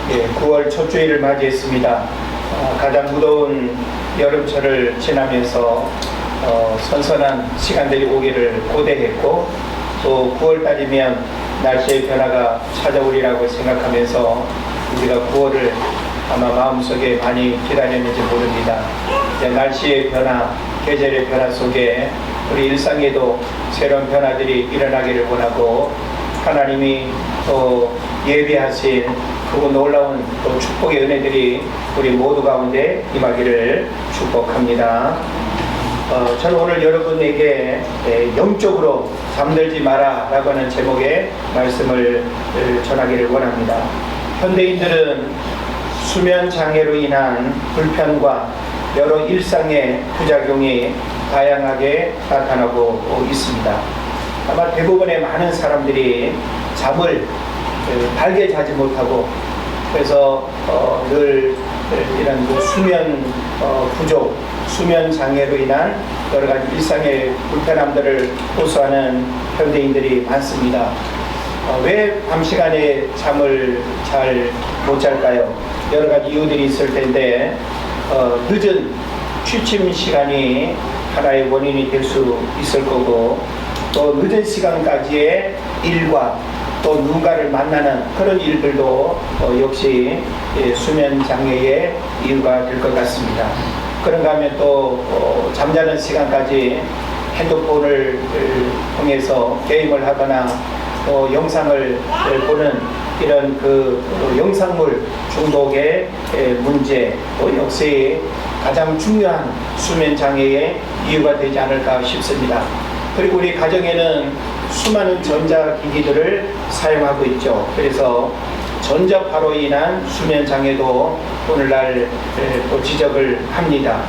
9월 첫 주일을 맞이했습니다. 가장 무더운 여름철을 지나면서 선선한 시간들이 오기를 고대했고, 또 9월 달이면 날씨의 변화가 찾아오리라고 생각하면서 우리가 9월을 아마 마음속에 많이 기다렸는지 모릅니다. 날씨의 변화, 계절의 변화 속에 우리 일상에도 새로운 변화들이 일어나기를 원하고, 하나님이 또 예비하신 그 놀라운 또 축복의 은혜들이 우리 모두 가운데 임하기를 축복합니다. 저는 오늘 여러분에게 영적으로 잠들지 마라 라고 하는 제목의 말씀을 전하기를 원합니다. 현대인들은 수면 장애로 인한 불편과 여러 일상의 부작용이 다양하게 나타나고 있습니다. 아마 대부분의 많은 사람들이 잠을 달게 자지 못하고, 그래서 늘 이런 수면 부족, 수면 장애로 인한 여러 가지 일상의 불편함들을 호소하는 현대인들이 많습니다. 왜 밤 시간에 잠을 잘 못 잘까요? 여러 가지 이유들이 있을 텐데, 늦은 취침 시간이 하나의 원인이 될 수 있을 거고, 또 늦은 시간까지의 일과 또 누군가를 만나는 그런 일들도 역시 수면 장애의 이유가 될 것 같습니다. 그런가 하면 또 잠자는 시간까지 핸드폰을 통해서 게임을 하거나 또 영상을 보는 이런 그 영상물 중독의 문제, 또 역시 가장 중요한 수면 장애의 이유가 되지 않을까 싶습니다. 그리고 우리 가정에는 수많은 전자기기들을 사용하고 있죠. 그래서 전자파로 인한 수면 장애도 오늘날 또 지적을 합니다.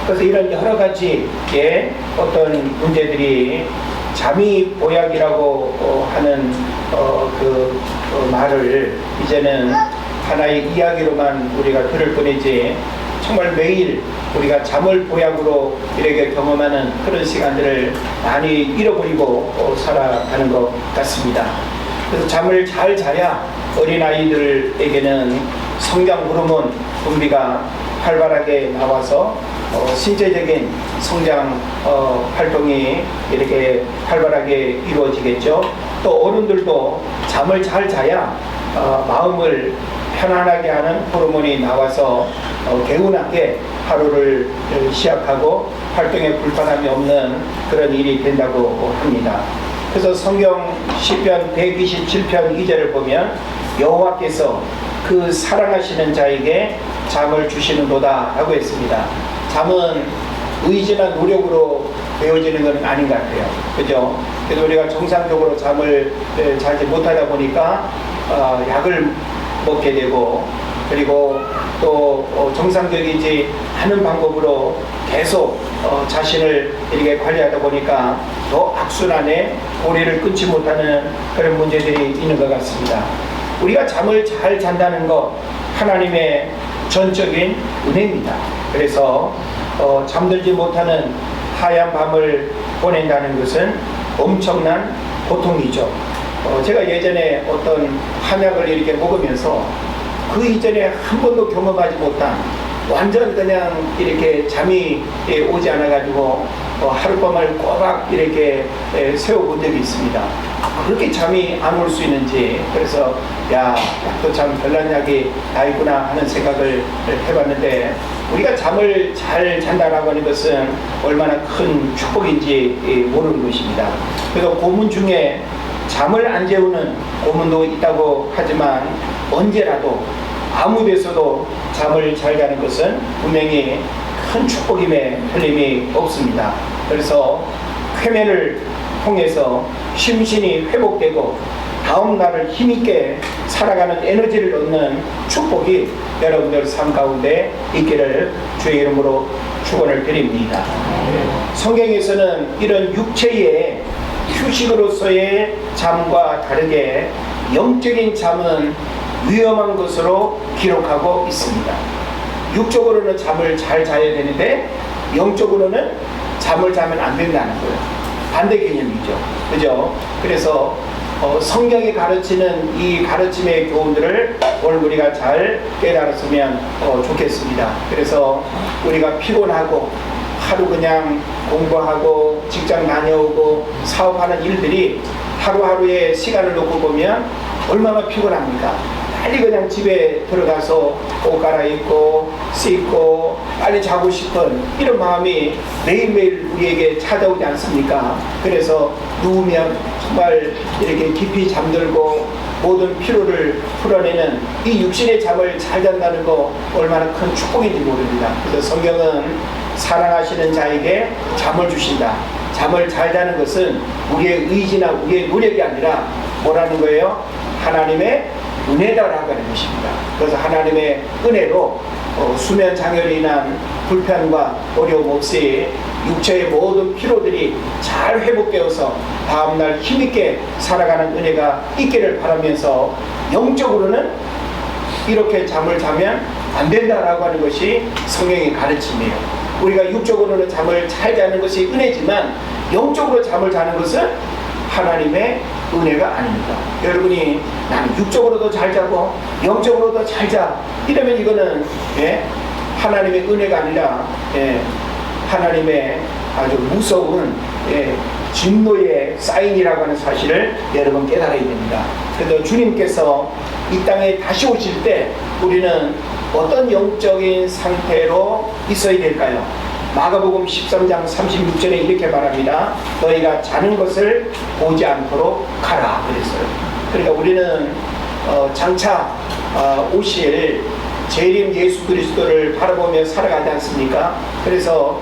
그래서 이런 여러 가지의 어떤 문제들이 잠이 보약이라고 하는 말을 이제는 하나의 이야기로만 우리가 들을 뿐이지, 정말 매일 우리가 잠을 보약으로 이렇게 경험하는 그런 시간들을 많이 잃어버리고 살아가는 것 같습니다. 그래서 잠을 잘 자야 어린아이들에게는 성장 호르몬 분비가 활발하게 나와서 신체적인 성장 활동이 이렇게 활발하게 이루어지겠죠. 또 어른들도 잠을 잘 자야 마음을 편안하게 하는 호르몬이 나와서 개운하게 하루를 시작하고 활동에 불편함이 없는 그런 일이 된다고 합니다. 그래서 성경 시편 127편 2절을 보면 여호와께서 그 사랑하시는 자에게 잠을 주시는도다 라고 했습니다. 잠은 의지나 노력으로 배워지는 건 아닌 것 같아요. 그죠? 그래서 우리가 정상적으로 잠을 자지 못하다 보니까 약을 먹게 되고, 그리고 또 정상적이지 않은 방법으로 계속 자신을 이렇게 관리하다 보니까 더 악순환에 고리를 끊지 못하는 그런 문제들이 있는 것 같습니다. 우리가 잠을 잘 잔다는 것, 하나님의 전적인 은혜입니다. 그래서 잠들지 못하는 하얀 밤을 보낸다는 것은 엄청난 고통이죠. 제가 예전에 어떤 한약을 이렇게 먹으면서 그 이전에 한 번도 경험하지 못한, 완전 그냥 이렇게 잠이 오지 않아가지고 하룻밤을 꼬박 이렇게 세워본 적이 있습니다. 그렇게 잠이 안 올 수 있는지, 그래서 또 참 별난 약이 다 있구나 하는 생각을 해봤는데, 우리가 잠을 잘 잔다라고 하는 것은 얼마나 큰 축복인지 모르는 것입니다. 그래서 고문 중에 잠을 안 재우는 고문도 있다고 하지만, 언제라도 아무 데서도 잠을 잘 자는 것은 분명히 큰 축복임에 틀림이 없습니다. 그래서 쾌면을 통해서 심신이 회복되고 다음 날을 힘있게 살아가는 에너지를 얻는 축복이 여러분들 삶 가운데 있기를 주의 이름으로 축원을 드립니다. 성경에서는 이런 육체의 휴식으로서의 잠과 다르게 영적인 잠은 위험한 것으로 기록하고 있습니다. 육적으로는 잠을 잘 자야 되는데 영적으로는 잠을 자면 안 된다는 거예요. 반대 개념이죠. 그죠? 그래서 성경이 가르치는 이 가르침의 교훈들을 오늘 우리가 잘 깨달았으면 좋겠습니다. 그래서 우리가 피곤하고 하루 그냥 공부하고 직장 다녀오고 사업하는 일들이 하루하루의 시간을 놓고 보면 얼마나 피곤합니까? 빨리 그냥 집에 들어가서 옷 갈아입고 씻고 빨리 자고 싶은 이런 마음이 매일매일 우리에게 찾아오지 않습니까? 그래서 누우면 정말 이렇게 깊이 잠들고 모든 피로를 풀어내는 이 육신의 잠을 잘 잔다는 거 얼마나 큰 축복인지 모릅니다. 그래서 성경은 사랑하시는 자에게 잠을 주신다. 잠을 잘 자는 것은 우리의 의지나 우리의 노력이 아니라 뭐라는 거예요? 하나님의 은혜다라고 하는 것입니다. 그래서 하나님의 은혜로 수면 장애로 인한 불편과 어려움 없이 육체의 모든 피로들이 잘 회복되어서 다음날 힘있게 살아가는 은혜가 있기를 바라면서 영적으로는 이렇게 잠을 자면 안 된다라고 하는 것이 성경의 가르침이에요. 우리가 육적으로는 잠을 잘 자는 것이 은혜지만 영적으로 잠을 자는 것은 하나님의 은혜가 아닙니다. 여러분이 나는 육적으로도 잘 자고 영적으로도 잘 자 이러면 이거는 하나님의 은혜가 아니라 하나님의 아주 무서운 진노의 사인이라고 하는 사실을 여러분 깨달아야 됩니다. 그래서 주님께서 이 땅에 다시 오실 때 우리는 어떤 영적인 상태로 있어야 될까요? 마가복음 13장 36절에 이렇게 말합니다. 너희가 자는 것을 보지 않도록 가라 그랬어요. 그러니까 우리는 장차 오실 재림 예수 그리스도를 바라보며 살아가지 않습니까? 그래서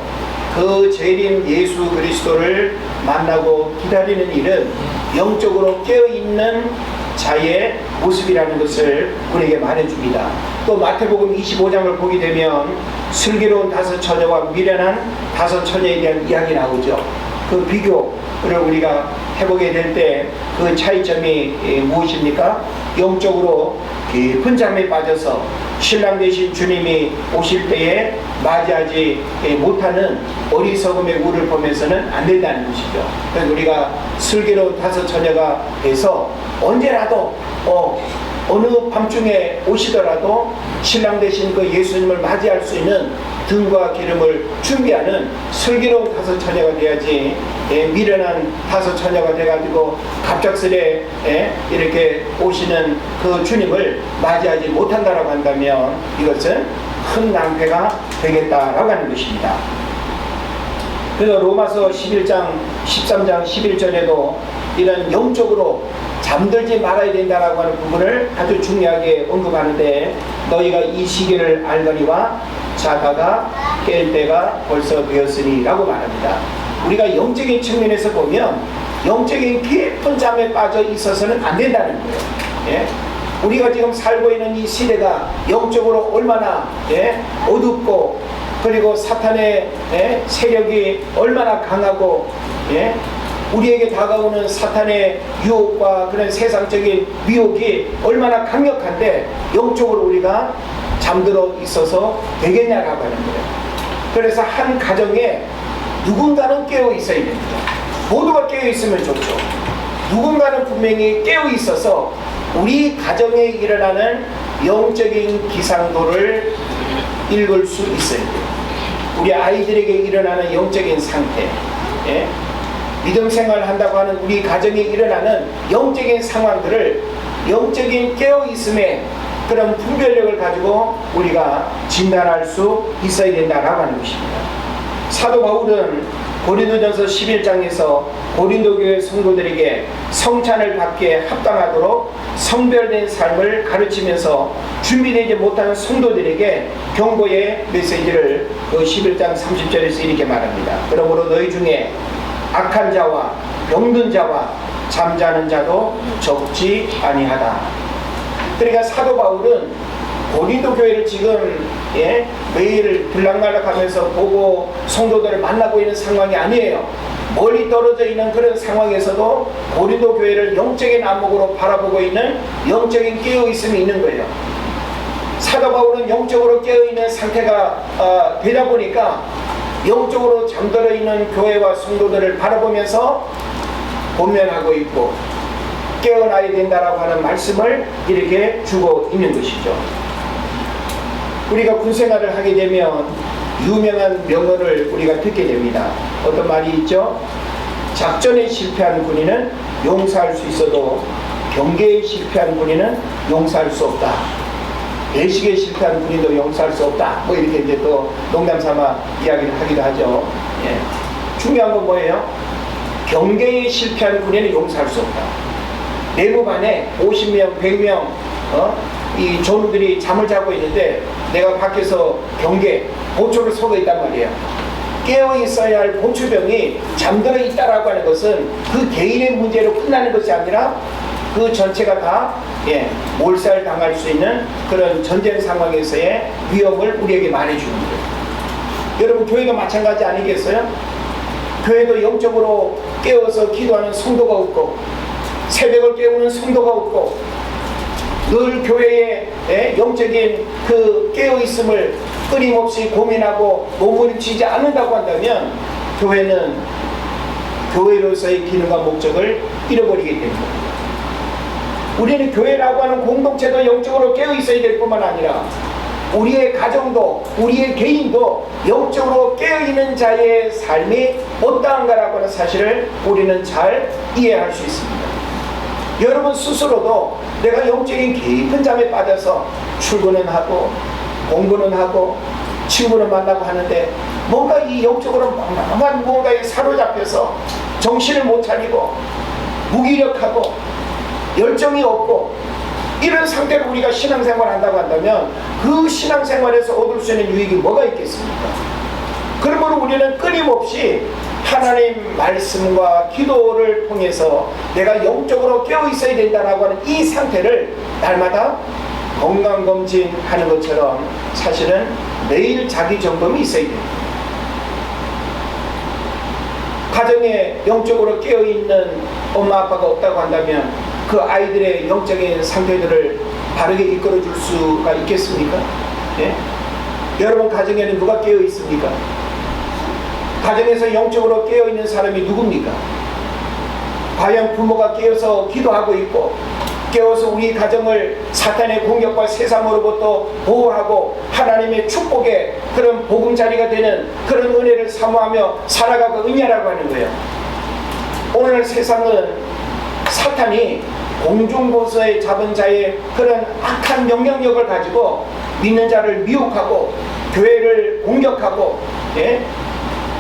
그 재림 예수 그리스도를 만나고 기다리는 일은 영적으로 깨어있는 자의 모습이라는 것을 우리에게 말해줍니다. 또 마태복음 25장을 보게 되면 슬기로운 다섯 처녀와 미련한 다섯 처녀에 대한 이야기 나오죠. 그 비교를 우리가 해보게 될 때 그 차이점이 무엇입니까? 영적으로 깊은 잠에 빠져서 신랑 되신 주님이 오실 때에 맞이하지 못하는 어리석음의 우를 보면서는 안 된다는 것이죠. 그래서 우리가 슬기로운 다섯 처녀가 돼서 언제라도 어느 밤중에 오시더라도 신랑 되신 그 예수님을 맞이할 수 있는 등과 기름을 준비하는 슬기로운 다섯 처녀가 돼야지 미련한 다섯 처녀가 돼가지고 갑작스레 이렇게 오시는 그 주님을 맞이하지 못한다라고 한다면 이것은 큰 낭패가 되겠다라고 하는 것입니다. 그래서 로마서 11장 13장 11절에도 이런 영적으로 잠들지 말아야 된다라고 하는 부분을 아주 중요하게 언급하는데 너희가 이 시기를 알거니와 자다가 깰 때가 벌써 되었으니 라고 말합니다. 우리가 영적인 측면에서 보면 영적인 깊은 잠에 빠져 있어서는 안 된다는 거예요. 우리가 지금 살고 있는 이 시대가 영적으로 얼마나 어둡고 그리고 사탄의 세력이 얼마나 강하고 우리에게 다가오는 사탄의 유혹과 그런 세상적인 미혹이 얼마나 강력한데 영적으로 우리가 잠들어 있어서 되겠냐라고 하는 거예요. 그래서 한 가정에 누군가는 깨어 있어야 됩니다. 모두가 깨어 있으면 좋죠. 누군가는 분명히 깨어 있어서 우리 가정에 일어나는 영적인 기상도를 읽을 수 있어야 돼요. 우리 아이들에게 일어나는 영적인 상태, 믿음 생활을 한다고 하는 우리 가정에 일어나는 영적인 상황들을 영적인 깨어있음의 그런 분별력을 가지고 우리가 진단할 수 있어야 된다라고 하는 것입니다. 사도 바울은 고린도전서 11장에서 고린도 교회 성도들에게 성찬을 받기에 합당하도록 성별된 삶을 가르치면서 준비되지 못하는 성도들에게 경고의 메시지를 그 11장 30절에서 이렇게 말합니다. 그러므로 너희 중에 악한 자와 병든 자와 잠자는 자도 적지 아니하다. 그러니까 사도 바울은 고린도 교회를 지금 매일 들락날락하면서 보고 성도들을 만나고 있는 상황이 아니에요. 멀리 떨어져 있는 그런 상황에서도 고린도 교회를 영적인 안목으로 바라보고 있는 영적인 깨어있음이 있는 거예요. 사도 바울은 영적으로 깨어있는 상태가 되다 보니까 영적으로 잠들어 있는 교회와 성도들을 바라보면서 권면하고 있고 깨어나야 된다라고 하는 말씀을 이렇게 주고 있는 것이죠. 우리가 군생활을 하게 되면 유명한 명언을 우리가 듣게 됩니다. 어떤 말이 있죠? 작전에 실패한 군인은 용서할 수 있어도 경계에 실패한 군인은 용서할 수 없다. 배식에 실패한 군인도 용서할 수 없다. 뭐 이렇게 이제 또 농담삼아 이야기를 하기도 하죠. 예. 중요한 건 뭐예요? 경계에 실패한 군인은 용서할 수 없다. 내무반에 50명, 100명 이 존우들이 잠을 자고 있는데 내가 밖에서 경계, 보초를 서고 있단 말이에요. 깨어 있어야 할 보초병이 잠들어 있다라고 하는 것은 그 개인의 문제로 끝나는 것이 아니라 그 전체가 다 몰살당할 수 있는 그런 전쟁 상황에서의 위험을 우리에게 말해주는 거예요. 여러분, 교회도 마찬가지 아니겠어요? 교회도 영적으로 깨어서 기도하는 성도가 없고 새벽을 깨우는 성도가 없고 늘 교회의 영적인 그 깨어있음을 끊임없이 고민하고 몸부림치지 않는다고 한다면 교회는 교회로서의 기능과 목적을 잃어버리게 됩니다. 우리는 교회라고 하는 공동체도 영적으로 깨어있어야 될 뿐만 아니라 우리의 가정도 우리의 개인도 영적으로 깨어있는 자의 삶이 어떠한가라고 하는 사실을 우리는 잘 이해할 수 있습니다. 여러분 스스로도 내가 영적인 깊은 잠에 빠져서 출근은 하고 공부는 하고 친구를 만나고 하는데 뭔가 이 영적으로 막막한 무언가에 사로잡혀서 정신을 못 차리고 무기력하고 열정이 없고 이런 상태로 우리가 신앙생활을 한다고 한다면 그 신앙생활에서 얻을 수 있는 유익이 뭐가 있겠습니까? 그러므로 우리는 끊임없이 하나님 말씀과 기도를 통해서 내가 영적으로 깨어 있어야 된다고 하는 이 상태를 날마다 건강검진하는 것처럼 사실은 매일 자기 점검이 있어야 됩니다. 가정에 영적으로 깨어있는 엄마 아빠가 없다고 한다면 그 아이들의 영적인 상태들을 바르게 이끌어줄 수가 있겠습니까? 예? 여러분 가정에는 누가 깨어 있습니까? 가정에서 영적으로 깨어있는 사람이 누굽니까? 과연 부모가 깨어서 기도하고 있고 깨어서 우리 가정을 사탄의 공격과 세상으로부터 보호하고 하나님의 축복의 그런 보금자리가 되는 그런 은혜를 사모하며 살아가고 있냐라고 하는 거예요. 오늘 세상은 사탄이 공중보서에 잡은 자의 그런 악한 영향력을 가지고 믿는 자를 미혹하고 교회를 공격하고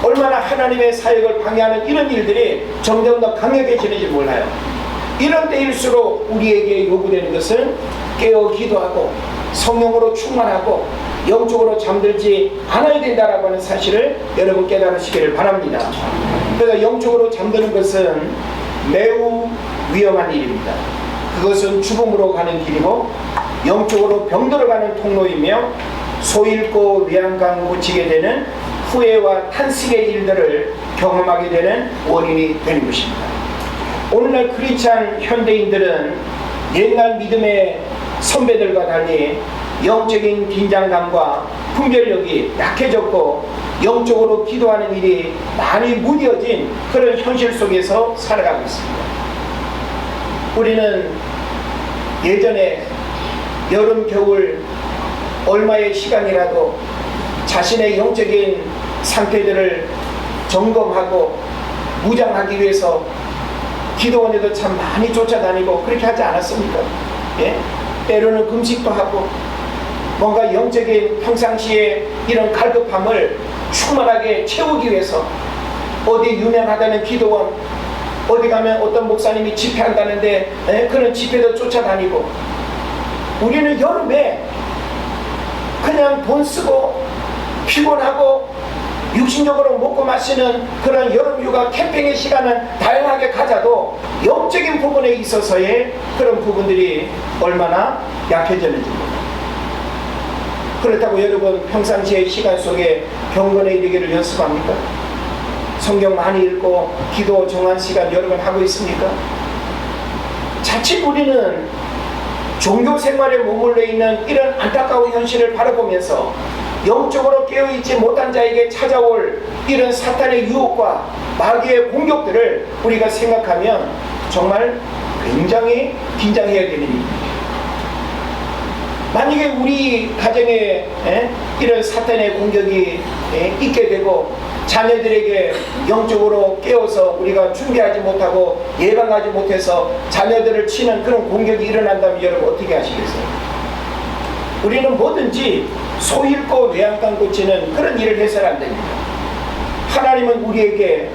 얼마나 하나님의 사역을 방해하는 이런 일들이 점점 더 강력해지는지 몰라요. 이런 때일수록 우리에게 요구되는 것은 깨어 기도하고 성령으로 충만하고 영적으로 잠들지 않아야 된다라고 하는 사실을 여러분 깨달으시기를 바랍니다. 그래서 영적으로 잠드는 것은 매우 위험한 일입니다. 그것은 죽음으로 가는 길이고 영적으로 병들어가는 통로이며 소잃고 위안강 묻히게 되는 후회와 탄식의 일들을 경험하게 되는 원인이 되는 것입니다. 오늘날 크리스찬 현대인들은 옛날 믿음의 선배들과 달리 영적인 긴장감과 분별력이 약해졌고 영적으로 기도하는 일이 많이 무뎌진 그런 현실 속에서 살아가고 있습니다. 우리는 예전에 여름, 겨울 얼마의 시간이라도 자신의 영적인 상태들을 점검하고 무장하기 위해서 기도원에도 참 많이 쫓아다니고 그렇게 하지 않았습니까? 예? 때로는 금식도 하고 뭔가 영적인 평상시에 이런 갈급함을 충만하게 채우기 위해서 어디 유명하다는 기도원, 어디 가면 어떤 목사님이 집회한다는데 그런 집회도 쫓아다니고 우리는 여름에 그냥 돈 쓰고 피곤하고 육신적으로 먹고 마시는 그런 여름휴가 캠핑의 시간은 다양하게 가져도 영적인 부분에 있어서의 그런 부분들이 얼마나 약해졌는지 몰라요. 그렇다고 여러분 평상시의 시간 속에 경건에 이르기를 연습합니까? 성경 많이 읽고 기도 정한 시간 여러 번 하고 있습니까? 자칫 우리는 종교 생활에 머물러 있는 이런 안타까운 현실을 바라보면서 영적으로 깨어있지 못한 자에게 찾아올 이런 사탄의 유혹과 마귀의 공격들을 우리가 생각하면 정말 굉장히 긴장해야 되는 일입니다. 만약에 우리 가정에 이런 사탄의 공격이 있게 되고 자녀들에게 영적으로 깨워서 우리가 준비하지 못하고 예방하지 못해서 자녀들을 치는 그런 공격이 일어난다면 여러분 어떻게 하시겠어요? 우리는 뭐든지 소 잃고 외양간 고치는 그런 일을 해서는 안 됩니다. 하나님은 우리에게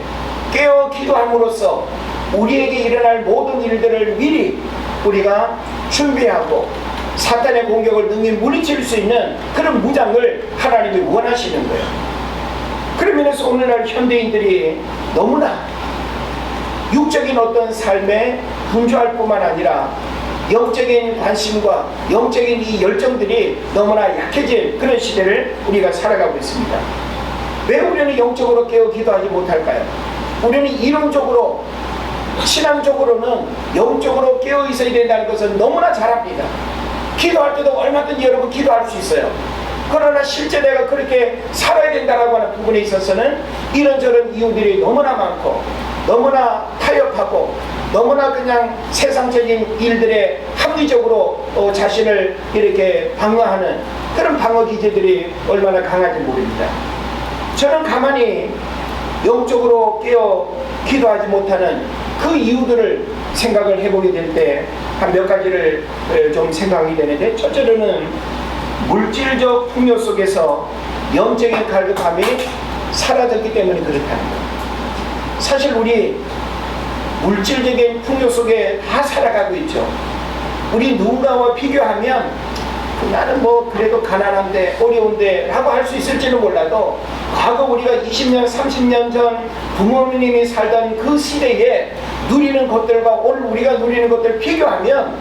깨어 기도함으로써 우리에게 일어날 모든 일들을 미리 우리가 준비하고 사탄의 공격을 능히 물리칠 수 있는 그런 무장을 하나님이 원하시는 거예요. 그러면서 오늘날 현대인들이 너무나 육적인 어떤 삶에 분주할 뿐만 아니라 영적인 관심과 영적인 이 열정들이 너무나 약해진 그런 시대를 우리가 살아가고 있습니다. 왜 우리는 영적으로 깨어 기도하지 못할까요? 우리는 이론적으로 신앙적으로는 영적으로 깨어 있어야 된다는 것은 너무나 잘 압니다. 기도할 때도 얼마든지 여러분 기도할 수 있어요. 그러나 실제 내가 그렇게 살아야 된다고 하는 부분에 있어서는 이런저런 이유들이 너무나 많고 너무나 타협하고 너무나 그냥 세상적인 일들에 합리적으로 자신을 이렇게 방어하는 그런 방어 기제들이 얼마나 강한지 모릅니다. 저는 가만히 영적으로 깨어 기도하지 못하는 그 이유들을 생각을 해보게 될 때 한 몇 가지를 좀 생각하게 되는데, 첫째로는 물질적 풍요 속에서 영적인 갈급함이 사라졌기 때문에 그렇다는 거예요. 사실 우리 물질적인 풍요 속에 다 살아가고 있죠. 우리 누군가와 비교하면 나는 뭐 그래도 가난한데 어려운데 라고 할 수 있을지는 몰라도 과거 우리가 20년 30년 전 부모님이 살던 그 시대에 누리는 것들과 오늘 우리가 누리는 것들을 비교하면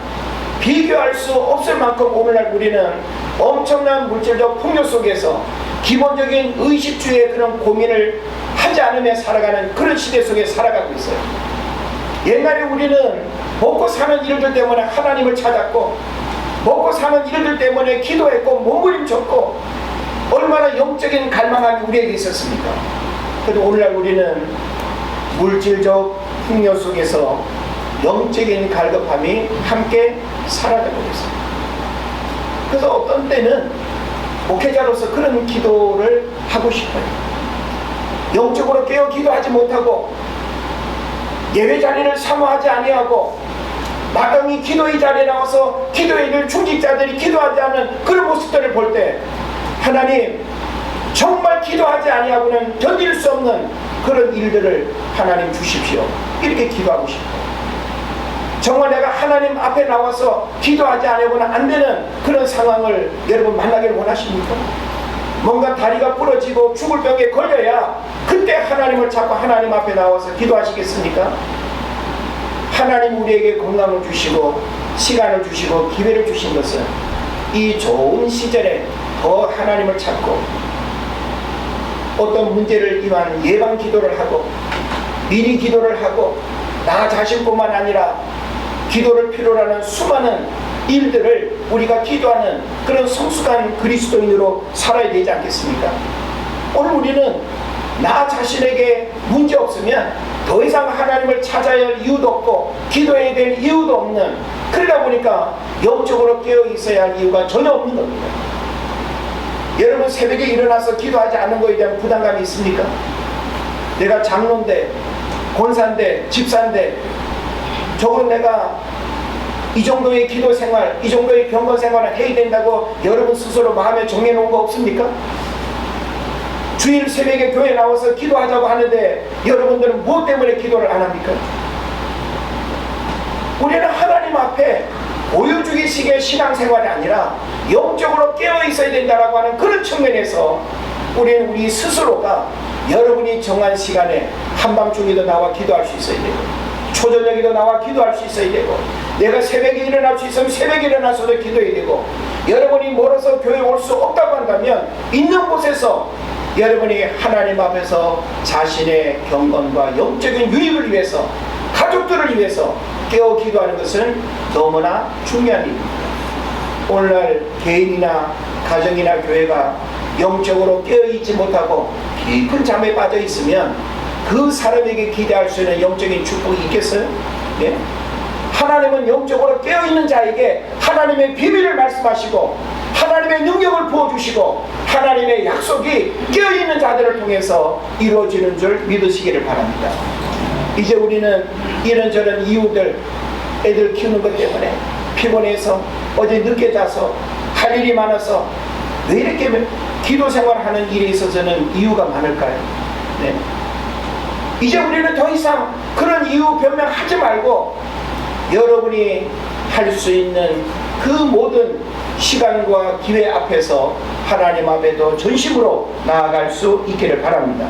비교할 수 없을 만큼 오늘날 우리는 엄청난 물질적 풍요 속에서 기본적인 의식주의 그런 고민을 하지 않으며 살아가는 그런 시대 속에 살아가고 있어요. 옛날에 우리는 먹고 사는 일들 때문에 하나님을 찾았고 먹고 사는 일들 때문에 기도했고 몸부림쳤고 얼마나 영적인 갈망함이 우리에게 있었습니까? 그런데 오늘날 우리는 물질적 풍요 속에서 영적인 갈급함이 함께 사라져버고 있습니다. 그래서 어떤 때는 목회자로서 그런 기도를 하고 싶어요. 영적으로 깨어 기도하지 못하고 예배 자리를 사모하지 아니하고 마땅히 기도의 자리에 나와서 기도의 일 중직자들이 기도하지 않는 그런 모습들을 볼 때 하나님 정말 기도하지 아니하고는 견딜 수 없는 그런 일들을 하나님 주십시오. 이렇게 기도하고 싶어요. 정말 내가 하나님 앞에 나와서 기도하지 않으고는 안 되는 그런 상황을 여러분 만나기를 원하십니까? 뭔가 다리가 부러지고 죽을 병에 걸려야 그때 하나님을 찾고 하나님 앞에 나와서 기도하시겠습니까? 하나님 우리에게 건강을 주시고 시간을 주시고 기회를 주신 것은 이 좋은 시절에 더 하나님을 찾고 어떤 문제를 위한 예방 기도를 하고 미리 기도를 하고 나 자신뿐만 아니라 기도를 필요로 하는 수많은 일들을 우리가 기도하는 그런 성숙한 그리스도인으로 살아야 되지 않겠습니까? 오늘 우리는 나 자신에게 문제 없으면 더 이상 하나님을 찾아야 할 이유도 없고 기도해야 될 이유도 없는, 그러다 보니까 영적으로 깨어 있어야 할 이유가 전혀 없는 겁니다. 여러분 새벽에 일어나서 기도하지 않는 것에 대한 부담감이 있습니까? 내가 장로인데 권사인데 집사인데 저건 내가 이 정도의 기도 생활, 이 정도의 경건 생활을 해야 된다고 여러분 스스로 마음에 정해놓은 거 없습니까? 주일 새벽에 교회 나와서 기도하자고 하는데 여러분들은 무엇 때문에 기도를 안 합니까? 우리는 하나님 앞에 보여주기식의 신앙생활이 아니라 영적으로 깨어있어야 된다고 하는 그런 측면에서 우리는 우리 스스로가 여러분이 정한 시간에 한밤중에도 나와 기도할 수 있어야 되고 초저녁에도 나와 기도할 수 있어야 되고 내가 새벽에 일어날 수 있으면 새벽에 일어나서도 기도해야 되고 여러분이 멀어서 교회에 올 수 없다고 한다면 있는 곳에서 여러분이 하나님 앞에서 자신의 경건과 영적인 유익을 위해서 가족들을 위해서 깨어 기도하는 것은 너무나 중요한 일입니다. 오늘날 개인이나 가정이나 교회가 영적으로 깨어있지 못하고 깊은 잠에 빠져 있으면 그 사람에게 기대할 수 있는 영적인 축복이 있겠어요? 예? 하나님은 영적으로 깨어있는 자에게 하나님의 비밀을 말씀하시고 하나님의 능력을 부어주시고 하나님의 약속이 깨어있는 자들을 통해서 이루어지는 줄 믿으시기를 바랍니다. 이제 우리는 이런저런 이유들, 애들 키우는 것 때문에 피곤해서 어제 늦게 자서 할 일이 많아서 왜 이렇게 기도 생활하는 일에 있어서는 이유가 많을까요? 네. 이제 우리는 더 이상 그런 이유 변명하지 말고 여러분이 할 수 있는 그 모든 시간과 기회 앞에서 하나님 앞에도 전심으로 나아갈 수 있기를 바랍니다.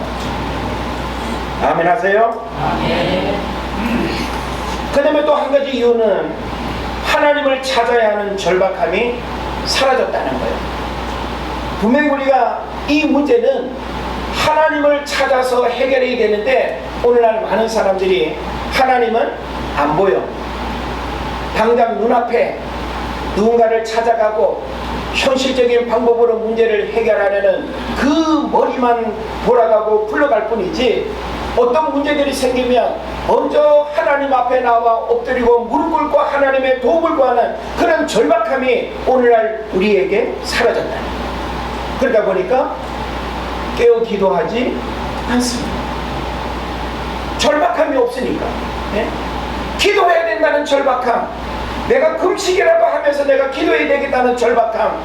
아멘 하세요? 아멘. 그 다음에 또 한 가지 이유는 하나님을 찾아야 하는 절박함이 사라졌다는 거예요. 분명히 우리가 이 문제는 하나님을 찾아서 해결해야 되는데 오늘날 많은 사람들이 하나님은 안 보여. 당장 눈앞에 누군가를 찾아가고 현실적인 방법으로 문제를 해결하려는 그 머리만 돌아가고 굴러갈 뿐이지 어떤 문제들이 생기면 먼저 하나님 앞에 나와 엎드리고 무릎 꿇고 하나님의 도움을 구하는 그런 절박함이 오늘날 우리에게 사라졌다. 그러다 보니까 깨어 기도하지 않습니다. 절박함이 없으니까. 네? 기도해야 된다는 절박함, 내가 금식이라도 하면서 내가 기도해야 되겠다는 절박함,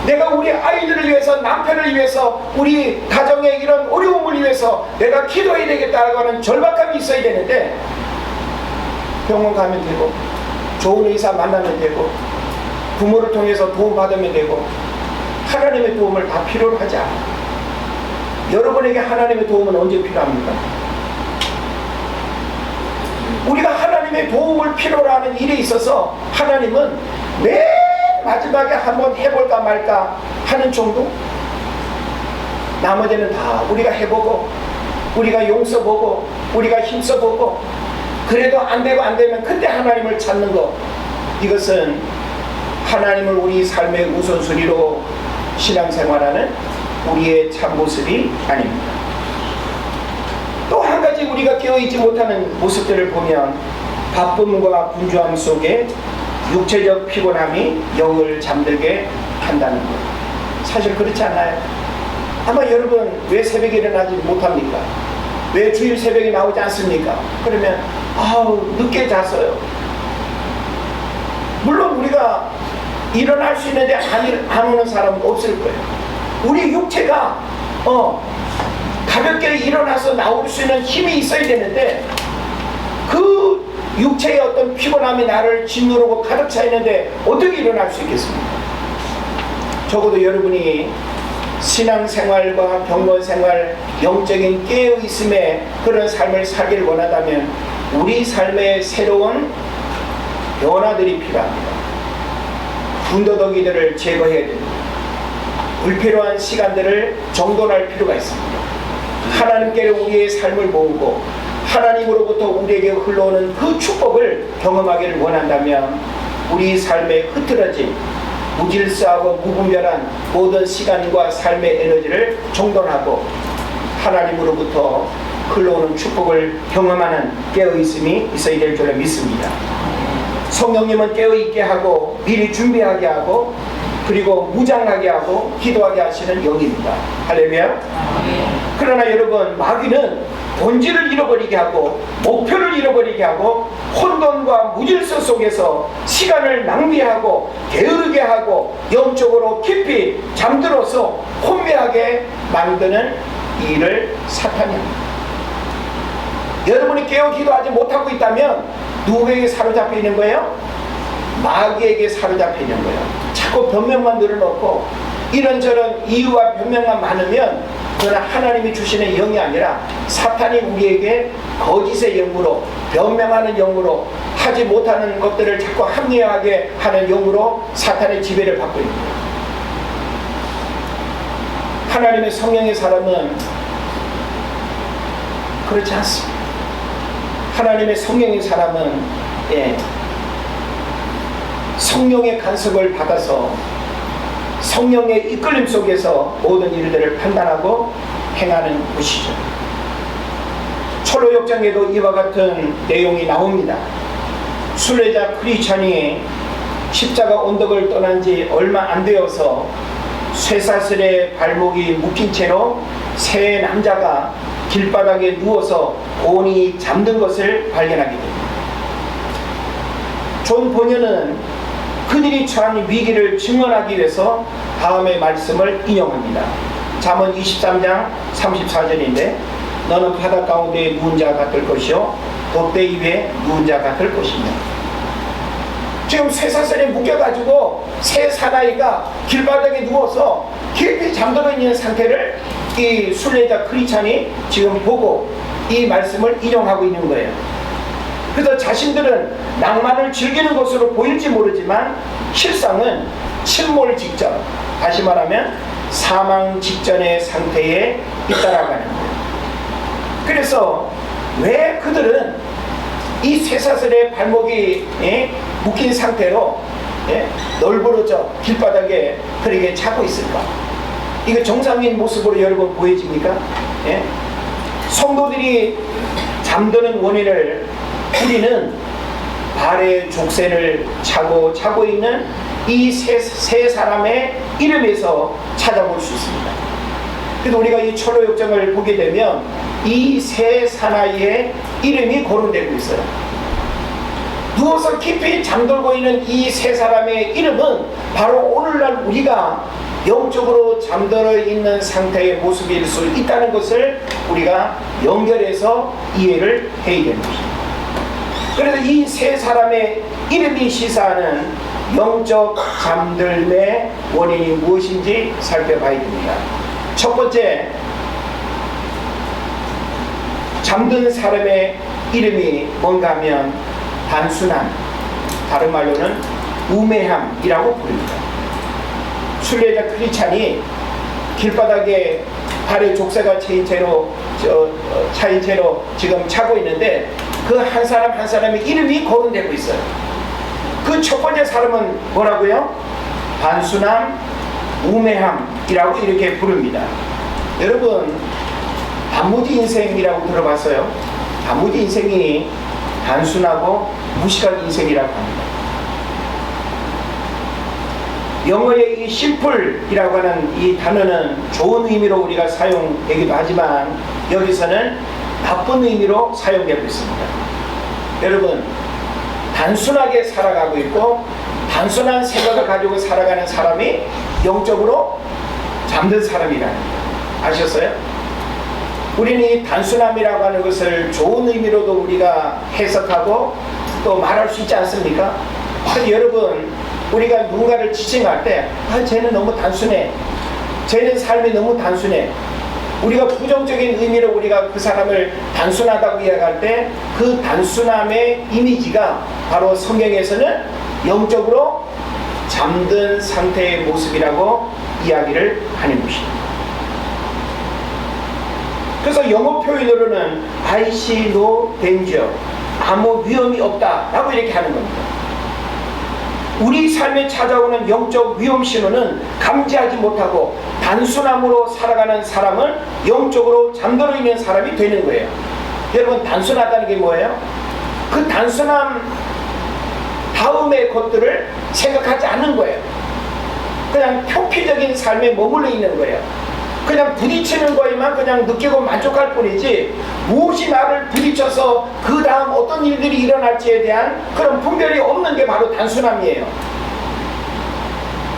내가 우리 아이들을 위해서, 남편을 위해서, 우리 가정의 이런 어려움을 위해서 내가 기도해야 되겠다고 하는 절박함이 있어야 되는데 병원 가면 되고 좋은 의사 만나면 되고 부모를 통해서 도움받으면 되고 하나님의 도움을 다 필요로 하지 않아요. 여러분에게 하나님의 도움은 언제 필요합니까? 우리가 하나님의 도움을 필요로 하는 일에 있어서 하나님은 맨 마지막에 한번 해볼까 말까 하는 정도? 나머지는 다 우리가 해보고 우리가 용서보고 우리가 힘써보고 그래도 안되고 안되면 그때 하나님을 찾는 것, 이것은 하나님을 우리 삶의 우선순위로 신앙생활하는 우리의 참모습이 아닙니다. 또 한 가지 우리가 깨어있지 못하는 모습들을 보면 바쁨과 분주함 속에 육체적 피곤함이 영을 잠들게 한다는 것. 사실 그렇지 않나요? 아마 여러분 왜 새벽에 일어나지 못합니까? 왜 주일 새벽에 나오지 않습니까? 그러면 늦게 잤어요. 물론 우리가 일어날 수 있는데 안 오는 사람은 없을 거예요. 우리 육체가 가볍게 일어나서 나올 수 있는 힘이 있어야 되는데 그 육체의 어떤 피곤함이 나를 짓누르고 가득 차 있는데 어떻게 일어날 수 있겠습니까? 적어도 여러분이 신앙생활과 병건생활, 영적인 깨어있음의 그런 삶을 살기를 원한다면 우리 삶에 새로운 변화들이 필요합니다. 군더더기들을 제거해야 됩니다. 불필요한 시간들을 정돈할 필요가 있습니다. 하나님께로 우리의 삶을 모으고 하나님으로부터 우리에게 흘러오는 그 축복을 경험하기를 원한다면 우리 삶에 흐트러진 무질서하고 무분별한 모든 시간과 삶의 에너지를 정돈하고 하나님으로부터 흘러오는 축복을 경험하는 깨어있음이 있어야 될 줄로 믿습니다. 성령님은 깨어있게 하고 미리 준비하게 하고 그리고 무장하게 하고 기도하게 하시는 영입니다. 할렐루야. 그러나 여러분, 마귀는 본질을 잃어버리게 하고 목표를 잃어버리게 하고 혼돈과 무질서 속에서 시간을 낭비하고 게으르게 하고 영적으로 깊이 잠들어서 혼미하게 만드는 일을 사탄이 합니다. 여러분이 깨어 기도하지 못하고 있다면 누구에게 사로잡혀 있는 거예요? 마귀에게 사로잡혀 있는 거예요. 자꾸 변명만 늘어놓고 이런저런 이유와 변명만 많으면 그러나 하나님이 주시는 영이 아니라 사탄이 우리에게 거짓의 영으로, 변명하는 영으로, 하지 못하는 것들을 자꾸 합리화하게 하는 영으로 사탄의 지배를 받고 있는 거예요. 하나님의 성령의 사람은 그렇지 않습니다. 하나님의 성령의 사람은 성령의 간섭을 받아서 성령의 이끌림 속에서 모든 일들을 판단하고 행하는 것이죠. 철로역정에도 이와 같은 내용이 나옵니다. 순례자 크리스찬이 십자가 언덕을 떠난 지 얼마 안 되어서 쇠사슬에 발목이 묶인 채로 세 남자가 길바닥에 누워서 곤히 잠든 것을 발견하게 됩니다. 존 번연은 그들이 처한 위기를 증언하기 위해서 다음의 말씀을 인용합니다. 잠언 23장 34절인데 너는 바다 가운데 누운 자 같을 것이요 돛대 위에 누운 자 같을 것이며. 지금 쇠사슬에 묶여가지고 세 사나이가 길바닥에 누워서 깊이 잠들어 있는 상태를 이 순례자 크리스찬이 지금 보고 이 말씀을 인용하고 있는 거예요. 그래서 자신들은 낭만을 즐기는 것으로 보일지 모르지만 실상은 침몰 직전, 다시 말하면 사망 직전의 상태에 있다라고 하는 거예요. 그래서 왜 그들은 이 쇠사슬에 발목이 묶인 상태로 널브러져 길바닥에 그렇게 자고 있을까? 이거 정상인 모습으로 여러분 보여집니까? 성도들이 잠드는 원인을 우리는 발에 족쇄를 차고 있는 이 세 사람의 이름에서 찾아볼 수 있습니다. 그래서 우리가 이 철로역정을 보게 되면 이 세 사나이의 이름이 거론되고 있어요. 누워서 깊이 잠들고 있는 이 세 사람의 이름은 바로 오늘날 우리가 영적으로 잠들어 있는 상태의 모습일 수 있다는 것을 우리가 연결해서 이해를 해야 됩니다. 그래서 이 세 사람의 이름이 시사하는 영적 잠들음의 원인이 무엇인지 살펴봐야 됩니다. 첫 번째, 잠든 사람의 이름이 뭔가 하면 단순함, 다른 말로는 우매함이라고 부릅니다. 순례자 크리스찬이 길바닥에 발에 족쇄가 차인 채로 지금 차고 있는데 그 한 사람 한 사람의 이름이 거론되고 있어요. 그 첫 번째 사람은 뭐라고요? 단순함, 우매함이라고 이렇게 부릅니다. 여러분, 단무지 인생이라고 들어봤어요? 단무지 인생이 단순하고 무식한 인생이라고 합니다. 영어의 이 심플이라고 하는 이 단어는 좋은 의미로 우리가 사용되기도 하지만 여기서는 나쁜 의미로 사용되고 있습니다. 여러분, 단순하게 살아가고 있고 단순한 생각을 가지고 살아가는 사람이 영적으로 잠든 사람이라는 거예요. 아셨어요? 우리는 이 단순함이라고 하는 것을 좋은 의미로도 우리가 해석하고 또 말할 수 있지 않습니까? 그래서 여러분, 우리가 누군가를 지칭할 때 쟤는 너무 단순해, 쟤는 삶이 너무 단순해, 우리가 부정적인 의미로 우리가 그 사람을 단순하다고 이야기할 때 그 단순함의 이미지가 바로 성경에서는 영적으로 잠든 상태의 모습이라고 이야기를 하는 것입니다. 그래서 영어 표현으로는 I see no danger, 아무 위험이 없다 라고 이렇게 하는 겁니다. 우리 삶에 찾아오는 영적 위험 신호는 감지하지 못하고 단순함으로 살아가는 사람은 영적으로 잠들어 있는 사람이 되는 거예요. 여러분, 단순하다는 게 뭐예요? 그 단순함 다음의 것들을 생각하지 않는 거예요. 그냥 표피적인 삶에 머물러 있는 거예요. 그냥 부딪히는 거에만 그냥 느끼고 만족할 뿐이지 무엇이 나를 부딪혀서 그 다음 어떤 일들이 일어날지에 대한 그런 분별이 없는 게 바로 단순함이에요.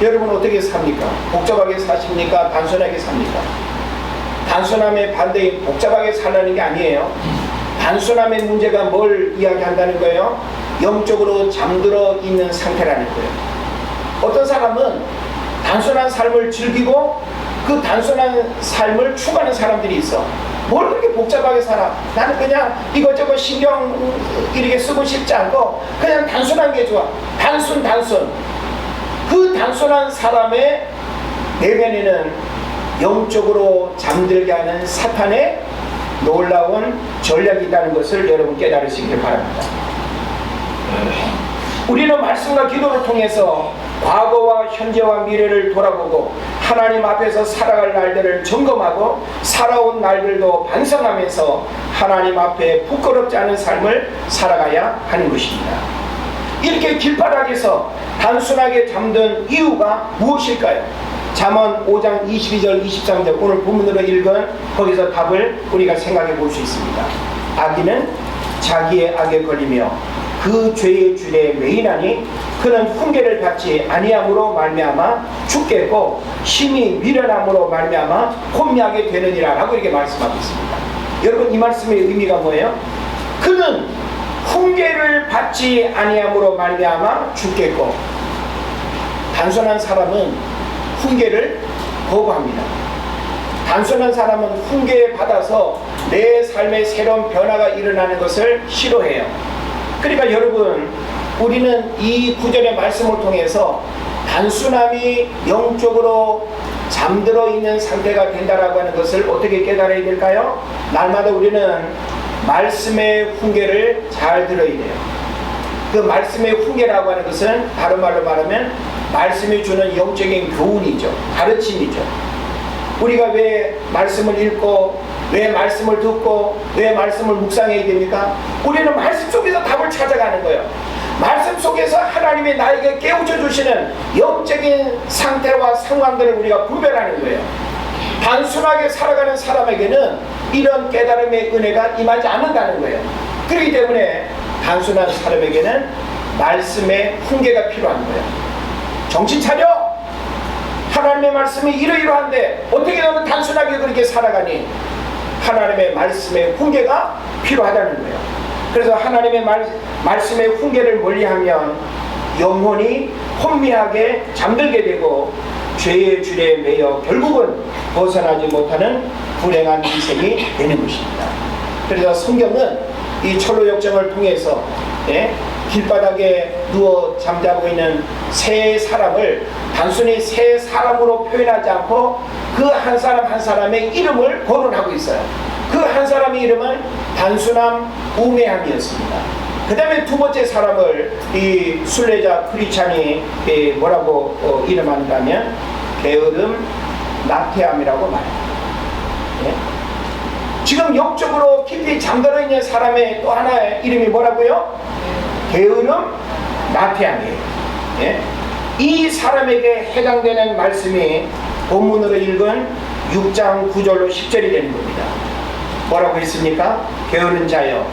여러분 어떻게 삽니까? 복잡하게 사십니까? 단순하게 삽니까? 단순함의 반대인 복잡하게 살라는 게 아니에요. 단순함의 문제가 뭘 이야기한다는 거예요? 영적으로 잠들어 있는 상태라는 거예요. 어떤 사람은 단순한 삶을 즐기고 그 단순한 삶을 추구하는 사람들이 있어. 뭘 그렇게 복잡하게 살아? 나는 그냥 이것저것 신경 이렇게 쓰고 싶지 않고 그냥 단순한 게 좋아. 단순. 그 단순한 사람의 내면에는 영적으로 잠들게 하는 사탄의 놀라운 전략이 있다는 것을 여러분 깨달으시길 바랍니다. 우리는 말씀과 기도를 통해서 과거와 현재와 미래를 돌아보고 하나님 앞에서 살아갈 날들을 점검하고 살아온 날들도 반성하면서 하나님 앞에 부끄럽지 않은 삶을 살아가야 하는 것입니다. 이렇게 길바닥에서 단순하게 잠든 이유가 무엇일까요? 잠언 5장 22절 23절 오늘 본문으로 읽은 거기서 답을 우리가 생각해 볼 수 있습니다. 악인은 자기의 악에 걸리며 그 죄의 줄에 매이나니 그는 훈계를 받지 아니함으로 말미암아 죽겠고 심히 미련함으로 말미암아 혼미하게 되느니라 라고 이렇게 말씀하고 있습니다. 여러분, 이 말씀의 의미가 뭐예요? 그는 훈계를 받지 아니함으로 말미암아 죽겠고, 단순한 사람은 훈계를 거부합니다. 단순한 사람은 훈계 받아서 내 삶의 새로운 변화가 일어나는 것을 싫어해요. 그러니까 여러분, 우리는 이 구절의 말씀을 통해서 단순함이 영적으로 잠들어 있는 상태가 된다라고 하는 것을 어떻게 깨달아야 될까요? 날마다 우리는 말씀의 훈계를 잘 들어야 돼요. 그 말씀의 훈계라고 하는 것은 다른 말로 말하면 말씀이 주는 영적인 교훈이죠. 가르침이죠. 우리가 왜 말씀을 읽고 왜 말씀을 듣고 왜 말씀을 묵상해야 됩니까? 우리는 말씀 속에서 답을 찾아가는 거예요. 말씀 속에서 하나님이 나에게 깨우쳐 주시는 영적인 상태와 상황들을 우리가 분별하는 거예요. 단순하게 살아가는 사람에게는 이런 깨달음의 은혜가 임하지 않는다는 거예요. 그렇기 때문에 단순한 사람에게는 말씀의 훈계가 필요한 거예요. 정신 차려! 하나님의 말씀이 이러이러한데 어떻게 너는 단순하게 그렇게 살아가니? 하나님의 말씀의 훈계가 필요하다는 거예요. 그래서 하나님의 말씀의 훈계를 멀리하면 영혼이 혼미하게 잠들게 되고 죄의 줄에 매여 결국은 벗어나지 못하는 불행한 인생이 되는 것입니다. 그래서 성경은 이 철로 역정을 통해서 길바닥에 누워 잠자고 있는 세 사람을 단순히 세 사람으로 표현하지 않고 그 한 사람 한 사람의 이름을 거론하고 있어요. 그 한 사람의 이름은 단순함, 우매함이었습니다. 그 다음에 두 번째 사람을 이 순례자 크리스찬이 뭐라고 이름하는가면 게으름, 나태함이라고 말합니다. 지금 영적으로 깊이 잠들어 있는 사람의 또 하나의 이름이 뭐라고요? 게으름, 나태함이에요. 이 사람에게 해당되는 말씀이 본문으로 읽은 6장 9절로 10절이 되는 겁니다. 뭐라고 했습니까? 게으른 자여,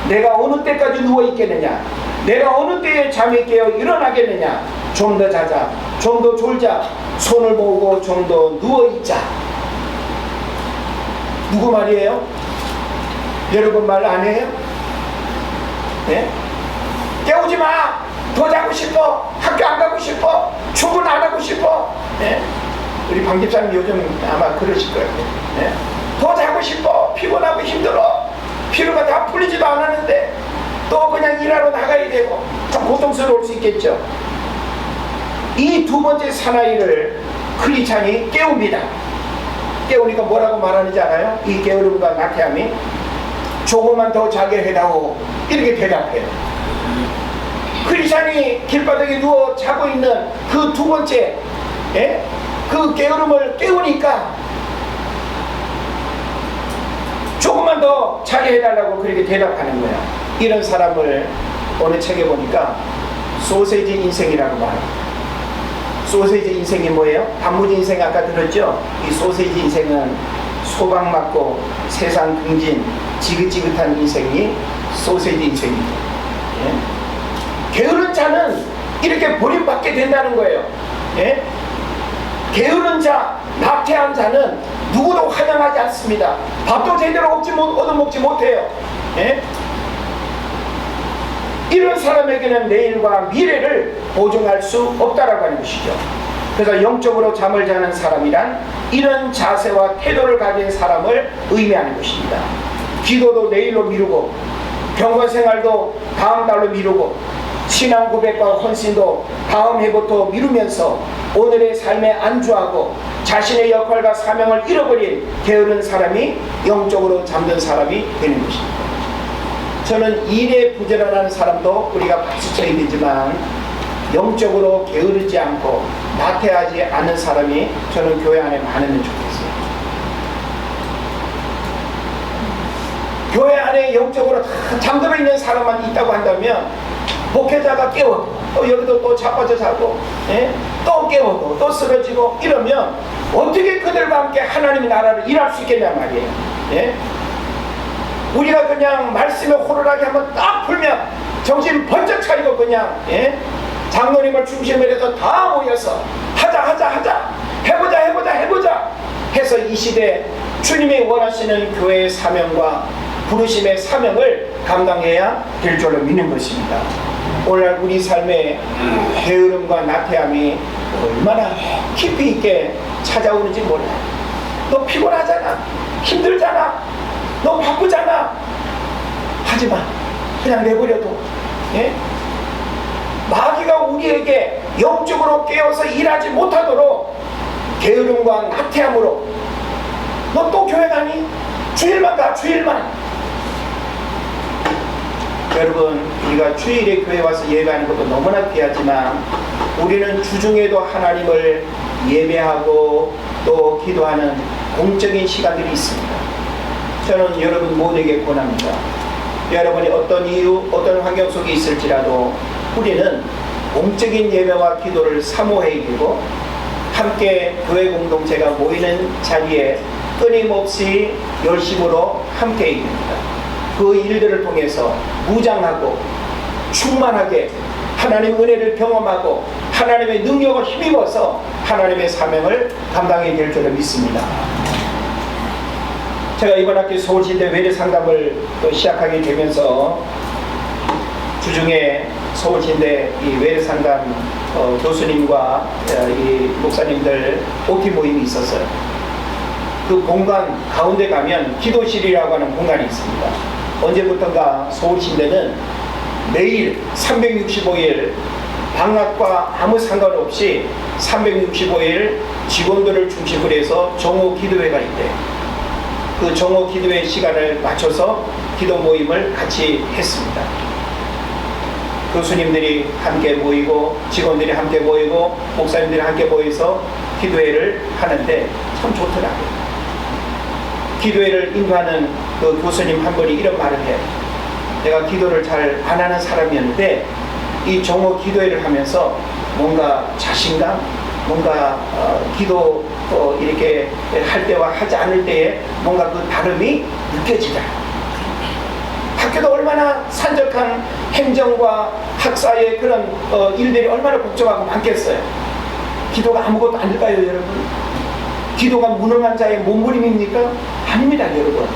내가 어느 때까지 누워있겠느냐? 내가 어느 때에 잠이 깨어 일어나겠느냐? 좀 더 자자, 좀 더 졸자, 손을 모으고 좀 더 누워있자. 누구 말이에요? 여러분 말 아니에요? 깨우지 마! 더 자고 싶어! 학교 안 가고 싶어! 출근 안 하고 싶어! 우리 방 집사님 요즘 아마 그러실 거예요. 더 자고 싶어! 피곤하고 힘들어! 피로가 다 풀리지도 않았는데 또 그냥 일하러 나가야 되고 좀 고통스러울 수 있겠죠. 이 두 번째 사나이를 크리스찬이 깨웁니다. 깨우니까 뭐라고 말하는지 알아요? 이 게으름과 나태함이 조금만 더 자게 해다오 이렇게 대답해요. 크리스찬이 길바닥에 누워 자고 있는 그 두 번째 그 게으름을 깨우니까 조금만 더 자게 해달라고 그렇게 대답하는 거야. 이런 사람을 어느 책에 보니까 소세지 인생이라고 말합니다. 소세지 인생이 뭐예요? 단무지 인생 아까 들었죠? 이 소세지 인생은 소방 맞고 세상 등진 지긋지긋한 인생이 소세지 인생이죠. 게으른 자는 이렇게 버림받게 된다는 거예요. 게으른 자, 나태한 자는 누구도 환영하지 않습니다. 밥도 제대로 얻어먹지 못해요. 이런 사람에게는 내일과 미래를 보증할 수 없다라고 하는 것이죠. 그래서 영적으로 잠을 자는 사람이란 이런 자세와 태도를 가진 사람을 의미하는 것입니다. 기도도 내일로 미루고 병건생활도 다음 달로 미루고 신앙 고백과 헌신도 다음 해부터 미루면서 오늘의 삶에 안주하고 자신의 역할과 사명을 잃어버린 게으른 사람이 영적으로 잠든 사람이 되는 것입니다. 저는 일에 부지런한 사람도 우리가 박수쳐야 되지만 영적으로 게으르지 않고 나태하지 않은 사람이 저는 교회 안에 많으면 좋겠어요. 교회 안에 영적으로 다 잠들어 있는 사람만 있다고 한다면 목회자가 깨워도 또 여기도 또 자빠져 자고, 또 깨워도 또 쓰러지고 이러면 어떻게 그들과 함께 하나님의 나라를 일할 수 있겠냐 말이에요. 우리가 그냥 말씀에 호루라기 한번 딱 풀면 정신 번쩍 차리고 그냥 장로님을 중심으로 해서 다 모여서 하자 해보자 해서 이 시대 주님이 원하시는 교회의 사명과 부르심의 사명을 감당해야 될 줄로 믿는 것입니다. 오늘날 우리 삶의 게으름과 나태함이 얼마나 깊이 있게 찾아오는지 몰라. 너 피곤하잖아, 힘들잖아, 너 바쁘잖아, 하지마, 그냥 내버려둬. 마귀가 우리에게 영적으로 깨어서 일하지 못하도록 게으름과 나태함으로, 너 또 교회 가니? 주일만 가, 주일만. 여러분, 우리가 주일에 교회 와서 예배하는 것도 너무나 귀하지만 우리는 주중에도 하나님을 예배하고 또 기도하는 공적인 시간들이 있습니다. 저는 여러분 모두에게 권합니다. 여러분이 어떤 이유, 어떤 환경 속에 있을지라도 우리는 공적인 예배와 기도를 사모해야 되고, 함께 교회 공동체가 모이는 자리에 끊임없이 열심으로 함께 해야 됩니다. 그 일들을 통해서 무장하고 충만하게 하나님의 은혜를 경험하고 하나님의 능력을 힘입어서 하나님의 사명을 감당해야 될 줄을 믿습니다. 제가 이번 학기 서울시대 외래상담을 시작하게 되면서 주중에 서울시대 이 외래상담 교수님과 이 목사님들 OT 모임이 있었어요. 그 공간 가운데 가면 기도실이라고 하는 공간이 있습니다. 언제부턴가 서울시대는 매일 365일 방학과 아무 상관없이 365일 직원들을 중심으로 해서 정오 기도회가 있대요. 그 정오 기도회 시간을 맞춰서 기도 모임을 같이 했습니다. 교수님들이 함께 모이고 직원들이 함께 모이고 목사님들이 함께 모여서 기도회를 하는데 참 좋더라고요. 기도회를 인도하는 그 교수님 한 분이 이런 말을 해요. 내가 기도를 잘 안 하는 사람이었는데 이 정오 기도회를 하면서 뭔가 자신감, 뭔가 기도 이렇게 할 때와 하지 않을 때에 뭔가 그 다름이 느껴지다. 학교도 얼마나 산적한 행정과 학사의 그런 일들이 얼마나 복잡하고 많겠어요. 기도가 아무것도 아닐까요, 여러분? 기도가 무능한 자의 몸부림입니까? 아닙니다, 여러분.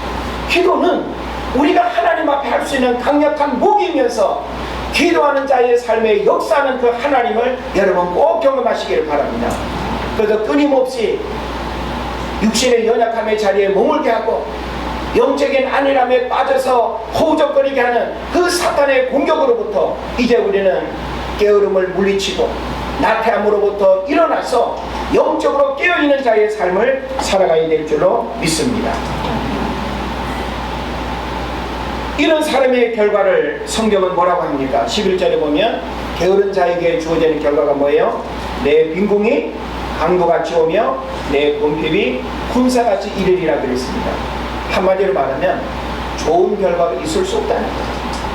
기도는 우리가 하나님 앞에 할 수 있는 강력한 무기이면서 기도하는 자의 삶에 역사하는 그 하나님을 여러분 꼭 경험하시기를 바랍니다. 그래서 끊임없이 육신의 연약함의 자리에 머물게 하고 영적인 안일함에 빠져서 허우적거리게 하는 그 사탄의 공격으로부터 이제 우리는 게으름을 물리치고 나태함으로부터 일어나서 영적으로 깨어있는 자의 삶을 살아가야 될 줄로 믿습니다. 이런 사람의 결과를 성경은 뭐라고 합니까? 11절에 보면 게으른 자에게 주어지는 결과가 뭐예요? 내 빈궁이 강도같이 오며 내 궁핍이 군사같이 이르리라 그랬습니다. 한마디로 말하면 좋은 결과가 있을 수 없다는 거예요.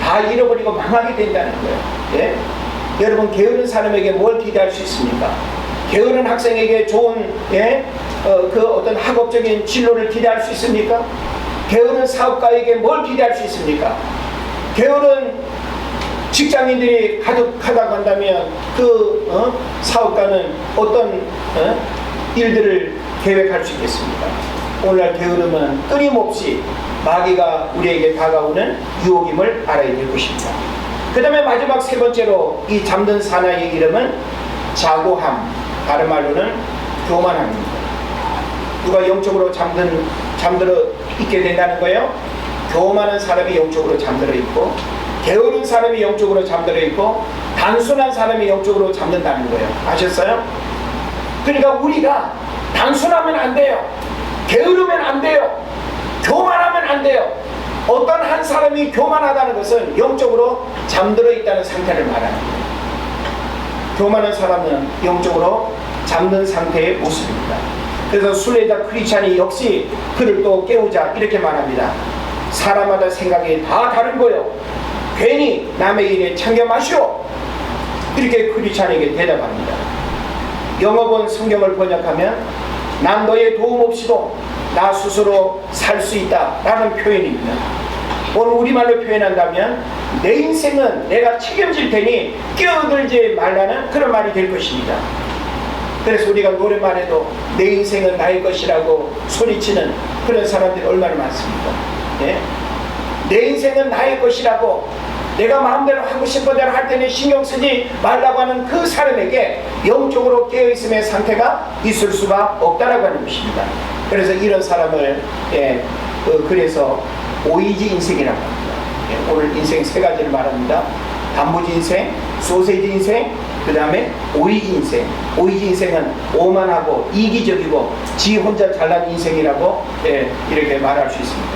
다 잃어버리고 망하게 된다는 거예요. 여러분, 게으른 사람에게 뭘 기대할 수 있습니까? 게으른 학생에게 좋은 그 어떤 학업적인 진로를 기대할 수 있습니까? 게으른 사업가에게 뭘 기대할 수 있습니까? 게으른 직장인들이 가득하다고 한다면 그 사업가는 어떤 일들을 계획할 수 있겠습니까? 오늘날 게으름은 끊임없이 마귀가 우리에게 다가오는 유혹임을 알아야 될 것입니다. 그 다음에 마지막 세 번째로 이 잠든 사나이의 이름은 자고함, 다른 말로는 교만함입니다. 누가 영적으로 잠들어 있게 된다는 거예요? 교만한 사람이 영적으로 잠들어 있고, 게으른 사람이 영적으로 잠들어 있고, 단순한 사람이 영적으로 잠든다는 거예요. 아셨어요? 그러니까 우리가 단순하면 안 돼요. 게으르면 안 돼요. 교만하면 안 돼요. 어떤 한 사람이 교만하다는 것은 영적으로 잠들어 있다는 상태를 말하는 거예요. 교만한 사람은 영적으로 잠든 상태의 모습입니다. 그래서 순례자 크리스찬이 역시 그를 또 깨우자 이렇게 말합니다. 사람마다 생각이 다 다른 거요. 괜히 남의 일에 참겨 마시오. 이렇게 크리스찬에게 대답합니다. 영어본 성경을 번역하면 난 너의 도움 없이도 나 스스로 살 수 있다 라는 표현입니다. 오늘 우리말로 표현한다면 내 인생은 내가 책임질 테니 끼어들지 말라는 그런 말이 될 것입니다. 그래서 우리가 노래만 해도 내 인생은 나의 것이라고 소리치는 그런 사람들이 얼마나 많습니까? 예? 내 인생은 나의 것이라고 내가 마음대로 하고 싶은 대로 할 때는 신경 쓰지 말라고 하는 그 사람에게 영적으로 깨어있음의 상태가 있을 수가 없다라고 하는 것입니다. 그래서 이런 사람을 그래서 오이지 인생이라고 합니다. 오늘 인생 세 가지를 말합니다. 단무지 인생, 소세지 인생, 그 다음에 오이지 인생. 오이지 인생은 오만하고 이기적이고 지 혼자 잘난 인생이라고 이렇게 말할 수 있습니다.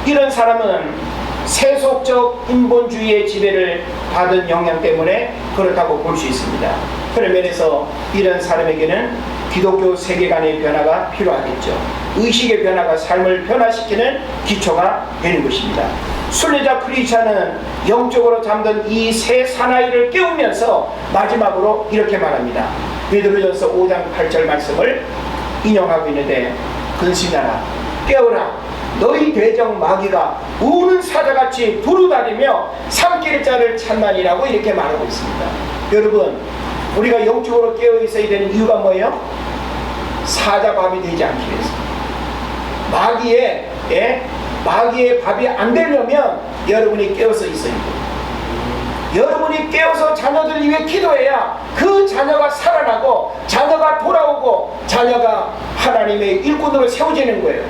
이런 사람은 세속적 인본주의의 지배를 받은 영향 때문에 그렇다고 볼 수 있습니다. 그런 면에서 이런 사람에게는 기독교 세계관의 변화가 필요하겠죠. 의식의 변화가 삶을 변화시키는 기초가 되는 것입니다. 순례자 크리스찬은 영적으로 잠든 이 세 사나이를 깨우면서 마지막으로 이렇게 말합니다. 베드로전서 5장 8절 말씀을 인용하고 있는데, 근신하라, 깨어라, 너희 대적 마귀가 우는 사자같이 두루다니며 삼킬 자를 찾나니라고 이렇게 말하고 있습니다. 여러분, 우리가 영적으로 깨어 있어야 되는 이유가 뭐예요? 사자밥이 되지 않기 위해서. 마귀의 밥이 안 되려면 여러분이 깨어서 있어야 돼요. 여러분이 깨어서 자녀들 위해 기도해야 그 자녀가 살아나고 자녀가 돌아오고 자녀가 하나님의 일꾼으로 세워지는 거예요.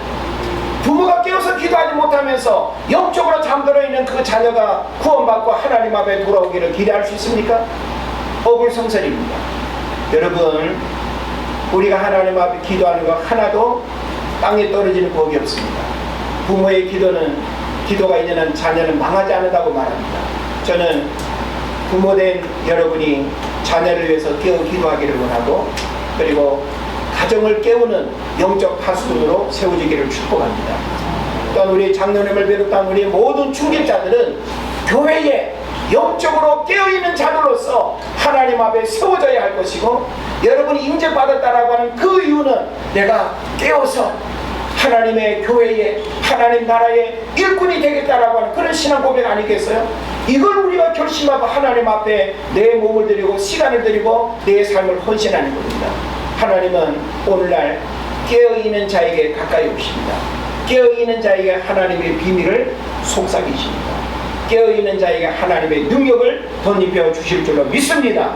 부모가 깨어서 기도하지 못하면서 영적으로 잠들어 있는 그 자녀가 구원받고 하나님 앞에 돌아오기를 기대할 수 있습니까? 어불성설입니다. 여러분, 우리가 하나님 앞에 기도하는 거 하나도 땅에 떨어지는 법이 없습니다. 부모의 기도가 있는 자녀는 망하지 않는다고 말합니다. 저는 부모된 여러분이 자녀를 위해서 깨어 기도하기를 원하고, 그리고 가정을 깨우는 영적 파수꾼으로 세워지기를 축복합니다. 또한 우리 장로님을 비롯한 우리 모든 중직자들은 교회에 영적으로 깨어있는 자들로서 하나님 앞에 세워져야 할 것이고, 여러분이 인정받았다라고 하는 그 이유는 내가 깨어서 하나님의 교회에 하나님 나라의 일꾼이 되겠다라고 하는 그런 신앙 고백 아니겠어요? 이걸 우리가 결심하고 하나님 앞에 내 몸을 드리고 시간을 드리고 내 삶을 헌신하는 겁니다. 하나님은 오늘날 깨어있는 자에게 가까이 오십니다. 깨어있는 자에게 하나님의 비밀을 속삭이십니다. 깨어있는 자에게 하나님의 능력을 덧입혀 주실 줄로 믿습니다.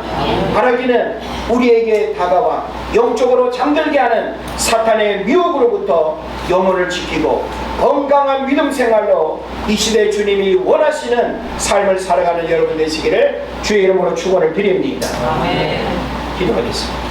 바라기는 우리에게 다가와 영적으로 잠들게 하는 사탄의 미혹으로부터 영혼을 지키고 건강한 믿음 생활로 이 시대 주님이 원하시는 삶을 살아가는 여러분 되시기를 주의 이름으로 축원을 드립니다. 기도하겠습니다.